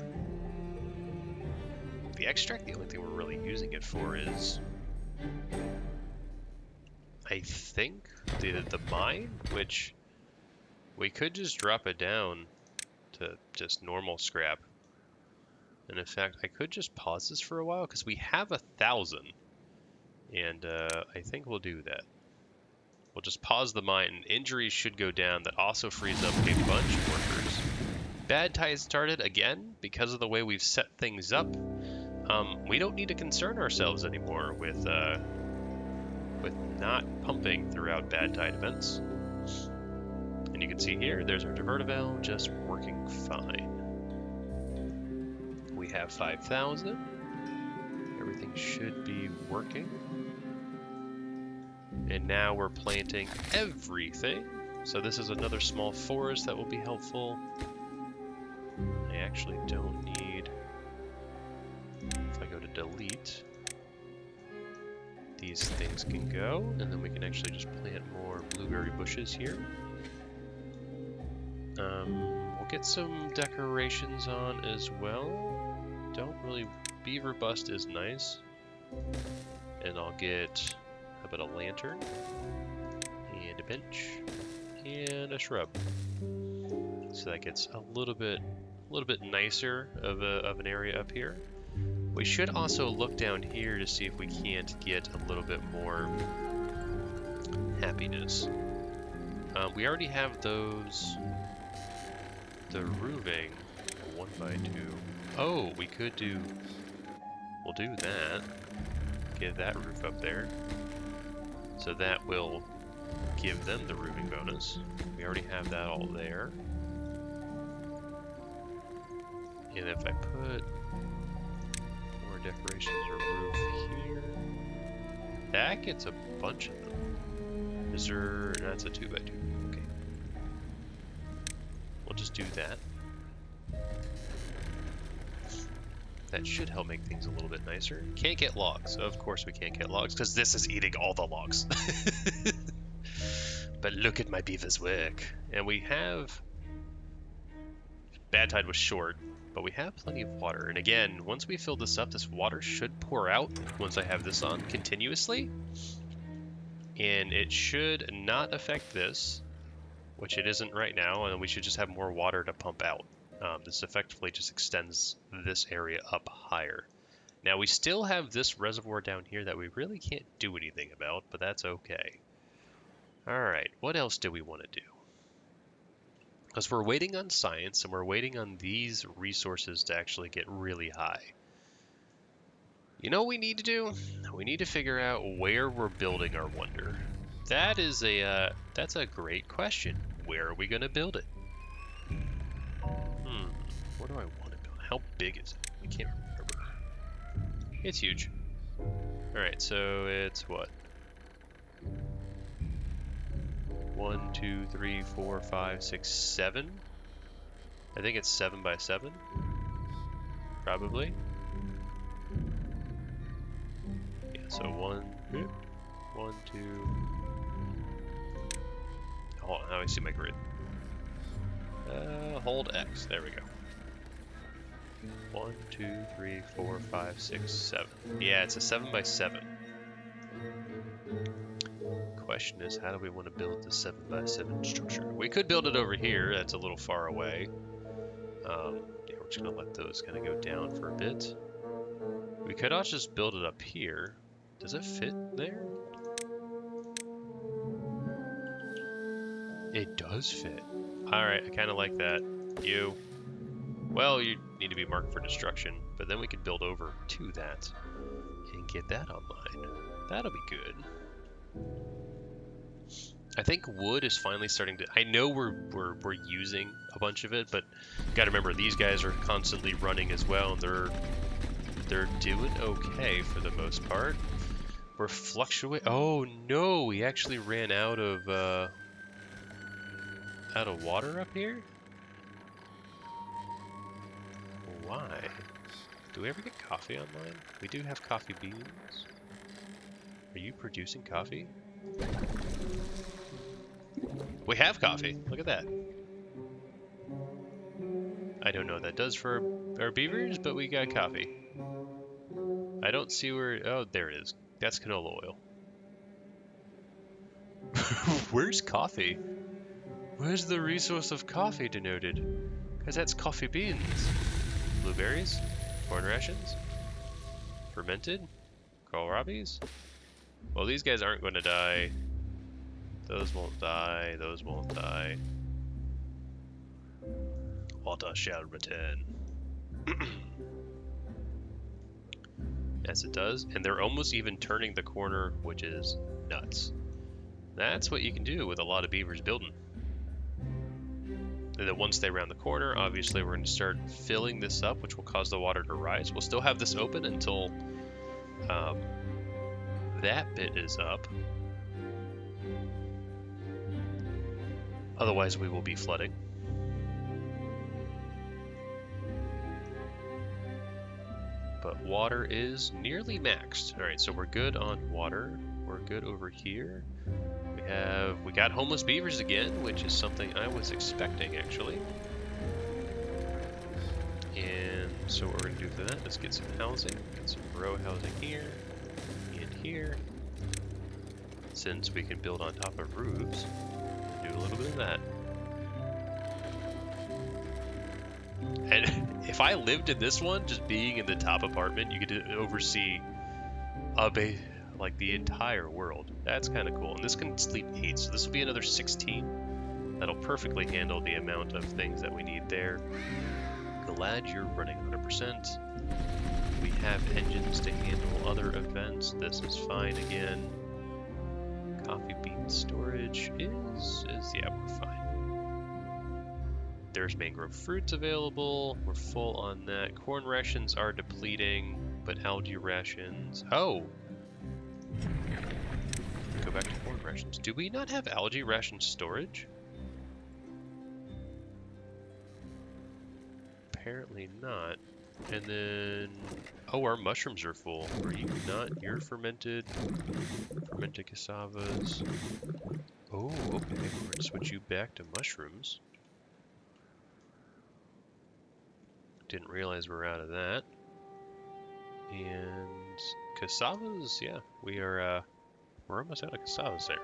The extract, the only thing we're really using it for is, I think, the mine, which we could just drop it down to just normal scrap. And in fact, I could just pause this for a while because we have 1,000, and I think we'll do that. We'll just pause the mine. Injuries should go down. That also frees up a bunch of workers. Badtide started again because of the way we've set things up. We don't need to concern ourselves anymore with not pumping throughout Badtide events. And you can see here, there's our diverter valve just working fine. We have 5,000. Everything should be working. And now we're planting everything. So this is another small forest that will be helpful. I actually don't need, if I go to delete, these things can go, and then we can actually just plant more blueberry bushes here. We'll get some decorations on as well. Don't really, beaver bust is nice. And I'll get, how about a lantern, and a bench, and a shrub. So that gets a little bit nicer of an area up here. We should also look down here to see if we can't get a little bit more happiness. We already have those, the roofing, 1x2. Oh, we could do, we'll do that. Get that roof up there. So that will give them the roofing bonus. We already have that all there. And if I put more decorations or roof here, that gets a bunch of them. Is there, that's a 2x2. Okay. We'll just do that. That should help make things a little bit nicer. Can't get logs. Of course we can't get logs, because this is eating all the logs. But look at my beaver's work. And we have... Badtide was short, but we have plenty of water. And again, once we fill this up, this water should pour out once I have this on continuously. And it should not affect this, which it isn't right now, and we should just have more water to pump out. This effectively just extends this area up higher. Now we still have this reservoir down here that we really can't do anything about, but that's okay. Alright, what else do we want to do? Because we're waiting on science, and we're waiting on these resources to actually get really high. You know what we need to do? We need to figure out where we're building our wonder. That is that's a great question. Where are we going to build it? Where do I want to build? How big is it? I can't remember. It's huge. Alright, so it's what? 1, 2, 3, 4, 5, 6, 7. I think it's 7 by 7. Probably. Yeah, so 1, 2. Hold on, now I see my grid. Hold X. There we go. 1, 2, 3, 4, 5, 6, 7. Yeah, it's a 7 by 7. Question is, how do we want to build the 7 by 7 structure? We could build it over here. That's a little far away. Yeah, we're just gonna let those kind of go down for a bit. We could also just build it up here. Does it fit there? It does fit. Alright, I kind of like that. You. Well, you need to be marked for destruction, but then we could build over to that and get that online. That'll be good. I think wood is finally starting to... I know we're using a bunch of it, but you gotta remember, these guys are constantly running as well, and they're doing okay for the most part. We're fluctuating... Oh no, we actually ran out of water up here? Why? Do we ever get coffee online? We do have coffee beans. Are you producing coffee? We have coffee. Look at that. I don't know what that does for our beavers, but we got coffee. I don't see where... Oh, there it is. That's canola oil. Where's coffee? Where's the resource of coffee denoted? Because that's coffee beans. Blueberries? Corn rations? Fermented? Kohlrabies? Well, these guys aren't going to die. Those won't die. Those won't die. Water shall return. Yes, it does. And they're almost even turning the corner, which is nuts. That's what you can do with a lot of beavers building. And then once they round the corner, obviously we're going to start filling this up, which will cause the water to rise. We'll still have this open until that bit is up. Otherwise, we will be flooding. But water is nearly maxed. All right, so we're good on water. We're good over here. We got homeless beavers again, which is something I was expecting, actually. And so what we're going to do for that is get some housing. Get some row housing here and here. Since we can build on top of roofs, do a little bit of that. And if I lived in this one, just being in the top apartment, you could oversee like the entire world. That's kind of cool. And this can sleep 8, so this will be another 16. That'll perfectly handle the amount of things that we need there. Glad you're running 100%. We have engines to handle other events. This is fine again. Coffee bean storage is yeah, we're fine. There's mangrove fruits available. We're full on that. Corn rations are depleting, but algae rations. Oh! Go back to corn rations. Do we not have algae ration storage? Apparently not. And then, oh, our mushrooms are full. Are you not? You're fermented cassavas. Oh, okay. We're gonna switch you back to mushrooms. Didn't realize we were out of that. And cassavas, yeah, we're almost out of cassavas there.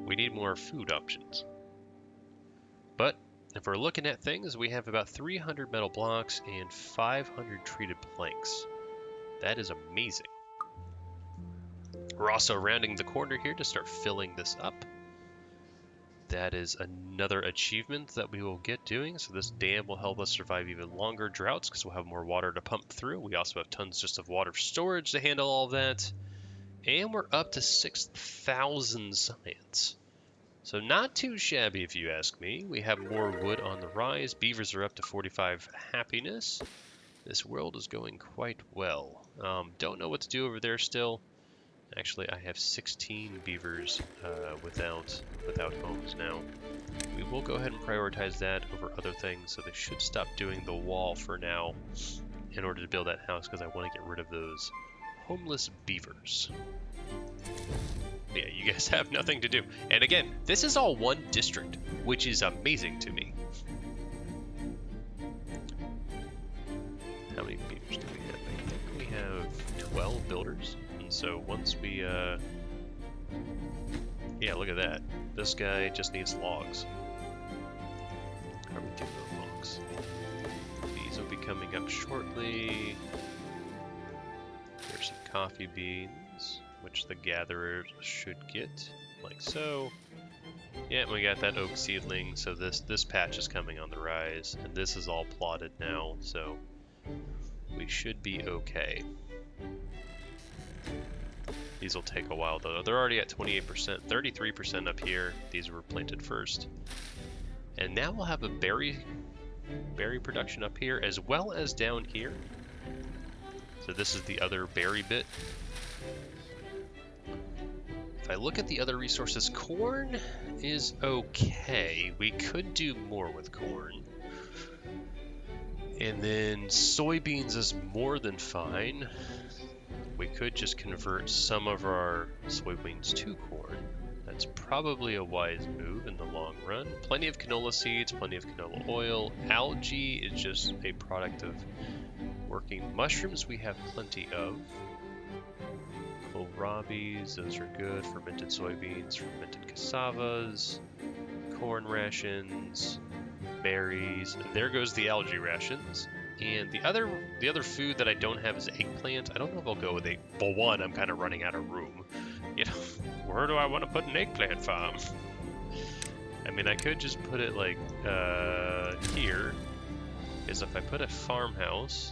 We need more food options. But if we're looking at things, we have about 300 metal blocks and 500 treated planks. That is amazing. We're also rounding the corner here to start filling this up. That is another achievement that we will get doing. So this dam will help us survive even longer droughts because we'll have more water to pump through. We also have tons just of water storage to handle all of that. And we're up to 6,000 science. So not too shabby if you ask me. We have more wood on the rise. Beavers are up to 45 happiness. This world is going quite well. Don't know what to do over there still. Actually, I have 16 beavers without homes now. We will go ahead and prioritize that over other things, so they should stop doing the wall for now in order to build that house, because I want to get rid of those homeless beavers. Yeah, you guys have nothing to do. And again, this is all one district, which is amazing to me. How many beavers do we have? I think we have 12 builders. So once we, yeah, look at that. This guy just needs logs. How are we getting those logs? These will be coming up shortly. There's some coffee beans, which the gatherers should get, like so. Yeah, we got that oak seedling, so this patch is coming on the rise, and this is all plotted now, so we should be okay. These will take a while though. They're already at 28%, 33% up here. These were planted first. And now we'll have a berry production up here as well as down here. So this is the other berry bit. If I look at the other resources, corn is okay. We could do more with corn. And then soybeans is more than fine. We could just convert some of our soybeans to corn. That's probably a wise move in the long run. Plenty of canola seeds, plenty of canola oil. Algae is just a product of working. Mushrooms we have plenty of. Kohlrabies, those are good. Fermented soybeans, fermented cassavas, corn rations, berries. And there goes the algae rations. And the other food that I don't have is eggplant. I don't know if I'll go with egg. Well, one, I'm kind of running out of room. You know, where do I want to put an eggplant farm? I mean, I could just put it like here. Because if I put a farmhouse,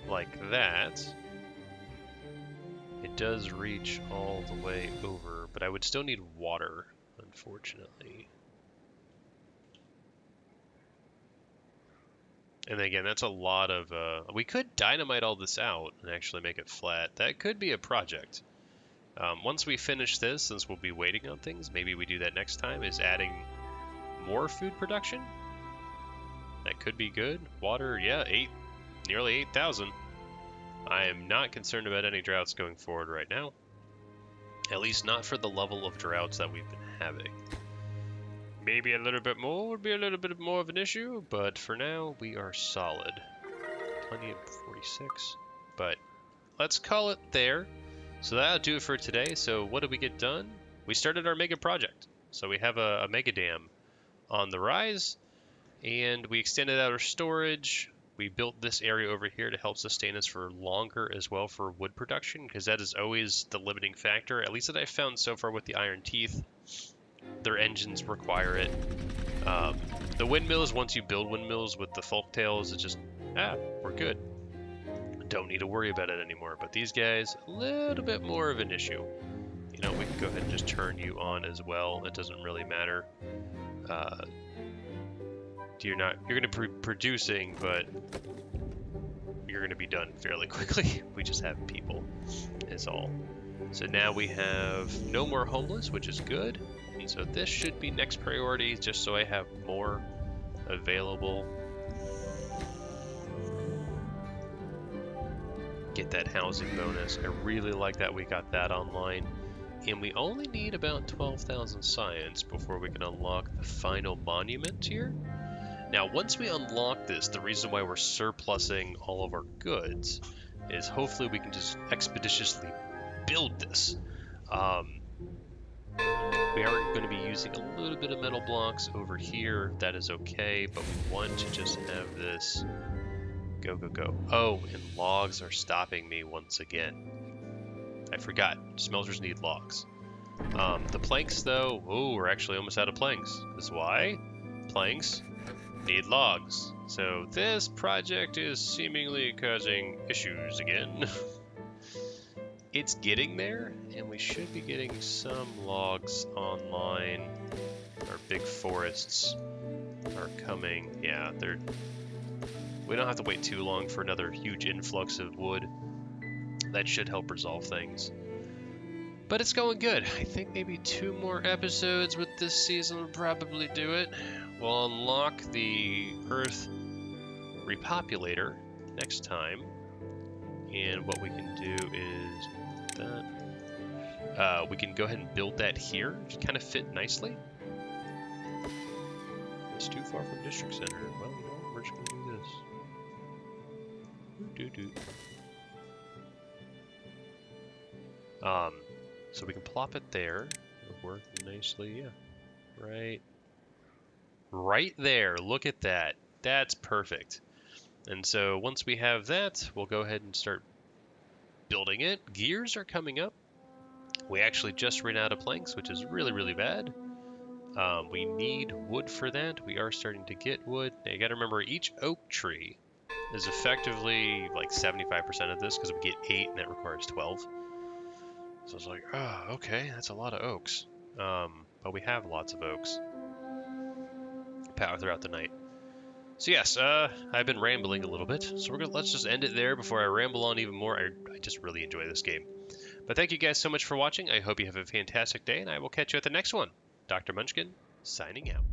like that, it does reach all the way over, but I would still need water, unfortunately. And again, that's a lot of, we could dynamite all this out and actually make it flat. That could be a project. Once we finish this, since we'll be waiting on things, maybe we do that next time, is adding more food production. That could be good. Water, yeah, nearly 8,000. I am not concerned about any droughts going forward right now. At least not for the level of droughts that we've been having. Maybe a little bit more would be a little bit more of an issue, but for now, we are solid. Plenty of 46, but let's call it there. So that'll do it for today. So what did we get done? We started our mega project. So we have a mega dam on the rise, and we extended out our storage. We built this area over here to help sustain us for longer as well for wood production, because that is always the limiting factor, at least that I've found so far with the iron teeth. Their engines require it. The windmills, once you build windmills with the folktails, it's just, we're good. Don't need to worry about it anymore. But these guys, a little bit more of an issue. You know, we can go ahead and just turn you on as well. It doesn't really matter. You're going to be producing, but you're going to be done fairly quickly. We just have people, is all. So now we have no more homeless, which is good. And so this should be next priority, just so I have more available. Get that housing bonus. I really like that we got that online. And we only need about 12,000 science before we can unlock the final monument here. Now, once we unlock this, the reason why we're surplusing all of our goods is hopefully we can just expeditiously build this. We are going to be using a little bit of metal blocks over here. That is okay, but we want to just have this go, go, go. Oh, and logs are stopping me once again. I forgot. Smelters need logs. The planks, though, we're actually almost out of planks. Because why? Planks need logs. So this project is seemingly causing issues again. It's getting there, and we should be getting some logs online. Our big forests are coming. Yeah, we don't have to wait too long for another huge influx of wood. That should help resolve things. But it's going good. I think maybe 2 more episodes with this season will probably do it. We'll unlock the Earth Repopulator next time. And what we can do is that. We can go ahead and build that here. Just kind of fit nicely. It's too far from District Center. Well, you know what? We're just going to do this. So we can plop it there. It'll work nicely, yeah. Right there. Look at that. That's perfect. And so once we have that, we'll go ahead and start building it. Gears are coming up. We actually just ran out of planks, which is really, really bad. We need wood for that. We are starting to get wood. Now you gotta remember, each oak tree is effectively like 75% of this, because we get 8 and that requires 12. So it's like, okay, that's a lot of oaks. But we have lots of oaks. Power throughout the night. So yes, I've been rambling a little bit, so let's just end it there before I ramble on even more. I just really enjoy this game. But thank you guys so much for watching. I hope you have a fantastic day, and I will catch you at the next one. Dr. Munchkin, signing out.